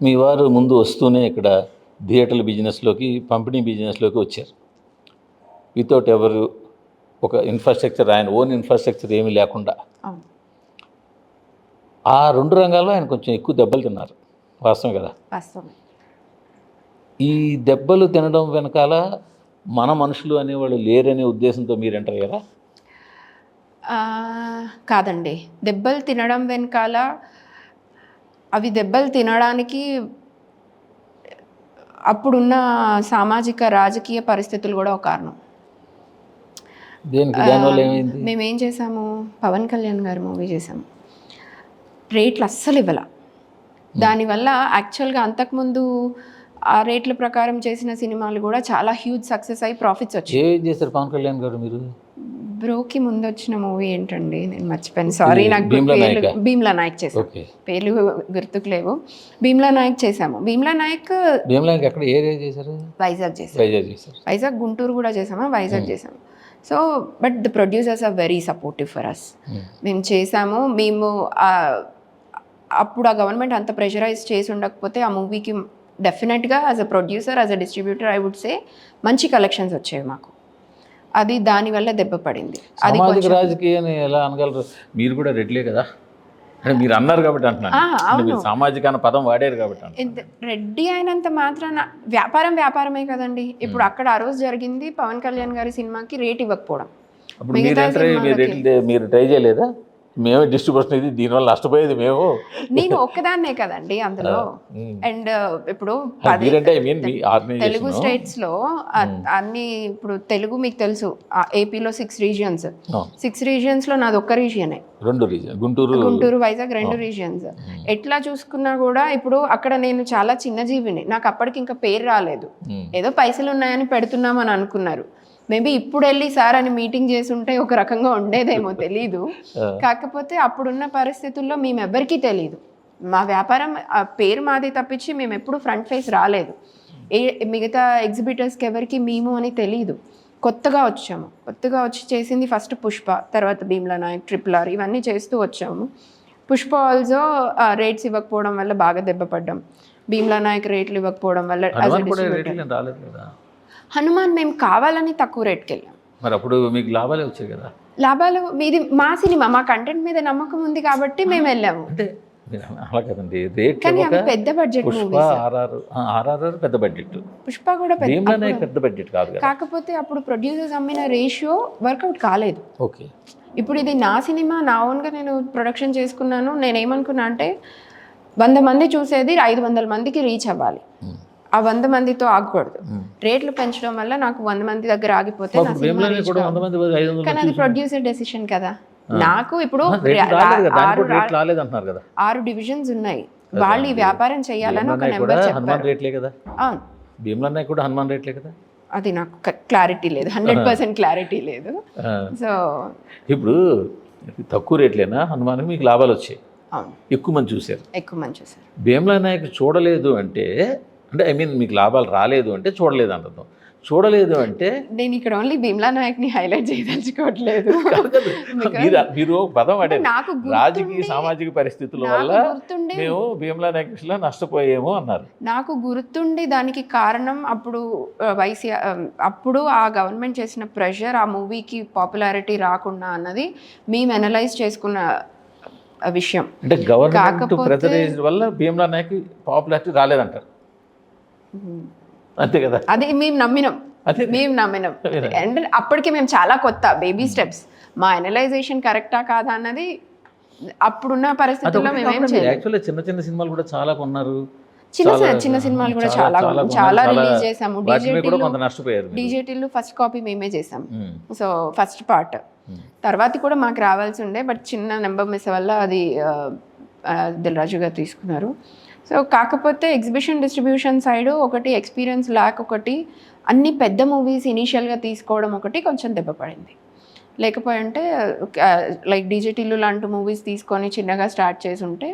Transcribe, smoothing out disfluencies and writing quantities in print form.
మీ వారు ముందు వస్తూనే ఇక్కడ థియేటర్ల బిజినెస్లోకి, పంపిణీ బిజినెస్లోకి వచ్చారు. వితౌట్ ఎవరు ఒక ఇన్ఫ్రాస్ట్రక్చర్, ఆయన ఓన్ ఇన్ఫ్రాస్ట్రక్చర్ ఏమీ లేకుండా. అవును. ఆ 2 రంగాల్లో ఆయన కొంచెం ఎక్కువ దెబ్బలు తిన్నారు. వాస్తవం కదా? వాస్తవమే. ఈ దెబ్బలు తినడం వెనకాల మన మనుషులు అనేవాళ్ళు లేరనే ఉద్దేశంతో మీరు ఎంటర్ అయ్యారా? కాదండి. దెబ్బలు తినడం వెనకాల అవి దెబ్బలు తినడానికి అప్పుడున్న సామాజిక రాజకీయ పరిస్థితులు కూడా ఒక కారణం. దేనికి? దానివల్ల ఏమైంది? మేమేం చేసాము, పవన్ కళ్యాణ్ గారి మూవీ చేసాము, రేట్లు అస్సలు ఇవ్వాల. దానివల్ల యాక్చువల్గా అంతకుముందు ఆ రేట్ల ప్రకారం చేసిన సినిమాలు కూడా చాలా హ్యూజ్ సక్సెస్ అయ్యి ప్రాఫిట్స్ వచ్చాయి. ఏం చేశారు పవన్ కళ్యాణ్ గారు మీరు? బ్రోకి ముందు వచ్చిన మూవీ ఏంటండి, నేను మర్చిపోయాను, సారీ. నాకు భీమ్లా నాయక్ చేసాము. పేర్లు గుర్తుకు లేవు. భీమ్లా నాయక్ చేసాము. భీమ్లా నాయక్ ఎక్కడ ఏరియా చేశారు? వైజాగ్ చేసాము. వైజాగ్, గుంటూరు కూడా చేసాము, వైజాగ్ చేసాము. So but the producers are very supportive for us. మేము చేసాము. మేము అప్పుడు ఆ గవర్నమెంట్ అంత ప్రెషరైజ్ చేసి ఉండకపోతే ఆ మూవీకి డెఫినెట్గా as a producer, as a distributor I would say మంచి కలెక్షన్స్ వచ్చేవి మాకు. అది దానివల్ల దెబ్బ పడింది. అది సామాజిక రాజకీయాన్ని ఎలా అనగలరు? మీరు కూడా రెడ్లే కదా, అంటే మీరు అన్నారు కాబట్టి అంటున్నాను. సామాజిక అన్న పదం వాడారు కాబట్టి. రెడ్డి అయినంత మాత్రాన వ్యాపారమే కదండి. ఇప్పుడు అక్కడ ఆ రోజు జరిగింది పవన్ కళ్యాణ్ గారి సినిమాకి రేట్ ఇవ్వకపోవడం. అప్పుడు మీరు ట్రై చేయలేదా? మేమే డిస్ట్రిబ్యూషన్, ఇది దీనివల్ల నష్టపోయేది మేము. నేను ఒక్కదాన్నే కదండి అందులో. అండ్ ఇప్పుడు తెలుగు స్టేట్స్లో అన్ని, ఇప్పుడు తెలుగు మీకు తెలుసు, ఏపీలో 6 రీజియన్స్. 6 రీజియన్స్లో నాది ఒక్క రీజియనే. 2 రీజియన్, గుంటూరు వైజాగ్ 2 రీజియన్స్. ఎట్లా చూసుకున్నా కూడా ఇప్పుడు అక్కడ నేను చాలా చిన్న జీవిని, నాకు అప్పటికి ఇంకా పేరు రాలేదు. ఏదో పైసలు ఉన్నాయని పెడుతున్నామని అనుకున్నారు. మేబీ ఇప్పుడు వెళ్ళి సార్ అని మీటింగ్ చేసి ఉంటే ఒక రకంగా ఉండేదేమో, తెలీదు. కాకపోతే అప్పుడున్న పరిస్థితుల్లో మేము ఎవ్వరికీ తెలీదు. మా వ్యాపారం పేరు మాది తప్పించి మేము ఎప్పుడు ఫ్రంట్ ఫేస్ రాలేదు. మిగతా ఎగ్జిబిటర్స్కి ఎవరికి మేము అని తెలీదు. కొత్తగా వచ్చి చేసింది ఫస్ట్ పుష్ప, తర్వాత భీమ్లా నాయక్, RRR ఇవన్నీ చేస్తూ వచ్చాము. పుష్ప ఆల్సో రేట్స్ ఇవ్వకపోవడం వల్ల బాగా దెబ్బపడ్డాం. భీమ్లా నాయక్ రేట్లు ఇవ్వకపోవడం వల్ల హనుమాన్ మేము కావాలని తక్కువ రేట్కి వెళ్ళాం. మరి అప్పుడు మీకు లాభాలే వచ్చాయి కదా? లాభాలు మీది, మా సినిమా, మా కంటెంట్ మీద నమ్మకం ఉంది కాబట్టి మేము వెళ్ళాము. అలా కదండి, రేట్ కానీ అవి పెద్ద బడ్జెట్ మూవీస్. ఆర్ఆర్ఆర్ పెద్ద బడ్జెట్, పుష్ప కూడా పెద్ద బడ్జెట్ కాదు. కాకపోతే అప్పుడు ప్రొడ్యూసర్స్ అమ్మిన రేషియో వర్కౌట్ కాలేదు. ఓకే. ఇప్పుడు ఇది నా సినిమా, నా ఓన్గా నేను ప్రొడక్షన్ చేసుకున్నాను. నేనేమనుకున్నా అంటే 100 మంది చూసేది 500 మందికి రీచ్ అవ్వాలి. ఆ 100 మందితో ఆగకూడదు. రేట్లు పెంచడం వల్ల నాకు 100 మంది దగ్గర ఆగిపోతే, కానీ అది ప్రొడ్యూసర్ డెసిషన్ కదా. నాకు ఇప్పుడు 6 డివిజన్స్ ఉన్నాయి. వాళ్ళు ఈ వ్యాపారం చేయాలని ఒక నెంబర్ చెప్పారు. అది నాకు క్లారిటీ లేదు, 100% క్లారిటీ లేదు. సో ఇప్పుడు తక్కువ రేట్లేనా హనుమాన్, మీకు లాభాలు వచ్చాయి, ఎక్కువ మంది చూశారు. భీమ్లా నాయక్ చూడలేదు అంటే ఐ మీన్ మీకు లాభాలు రాలేదు అంటే చూడలేదు అంటాం. చూడలేదు అంటే నేను ఇక్కడ ఓన్లీ భీమ్లా నాయక్ ని హైలైట్ చేయదలుచుకోవట్లేదు. మీరు పదం అంటే రాజకీయ సామాజిక పరిస్థితుల వల్ల మేము భీమ్లా నాయక్ విషయంలో నష్టపోయాము అన్నారు. నాకు గుర్తుండి దానికి కారణం అప్పుడు ఆ గవర్నమెంట్ చేసిన ప్రెషర్, ఆ మూవీకి పాపులారిటీ రాకుండా అన్నది మేము అనలైజ్ చేసుకున్న విషయం. అంటే గవర్నమెంట్ ప్రెషర్ వల్ల భీమ్లా నాయక్ పాపులారిటీ రాలేదంటారు, అంతే కదా? అది మేము నమ్మినాం. అండ్ అప్పటికి మేము చాలా కొత్త, బేబీ స్టెప్స్. మా అనలైజేషన్ కరెక్టా కాదా అన్నది అప్పుడున్న పరిస్థితుల్లో మేమేం చేయలేదు. యాక్చువల్లీ చిన్న సినిమాలు కూడా చాలా కొన్నారు. చిన్న సినిమాలు కూడా చాలా రిలీజ్ చేసాము. నష్టపోయారు. డీజేటీలు ఫస్ట్ కాపీ మేమే చేసాము. సో ఫస్ట్ పార్ట్ తర్వాత కూడా మాకు రావాల్సి ఉండే, బట్ చిన్న నెంబర్ మిస్ వల్ల అది దిల్ రాజు గారు తీసుకున్నారు. సో కాకపోతే ఎగ్జిబిషన్ డిస్ట్రిబ్యూషన్ సైడ్ ఒకటి, ఎక్స్పీరియన్స్ ల్యాక్ ఒకటి, అన్ని పెద్ద మూవీస్ ఇనీషియల్గా తీసుకోవడం ఒకటి కొంచెం దెబ్బ పడింది. లేకపోతే లైక్ డీజేటీలు లాంటి మూవీస్ తీసుకొని చిన్నగా స్టార్ట్ చేసి ఉంటే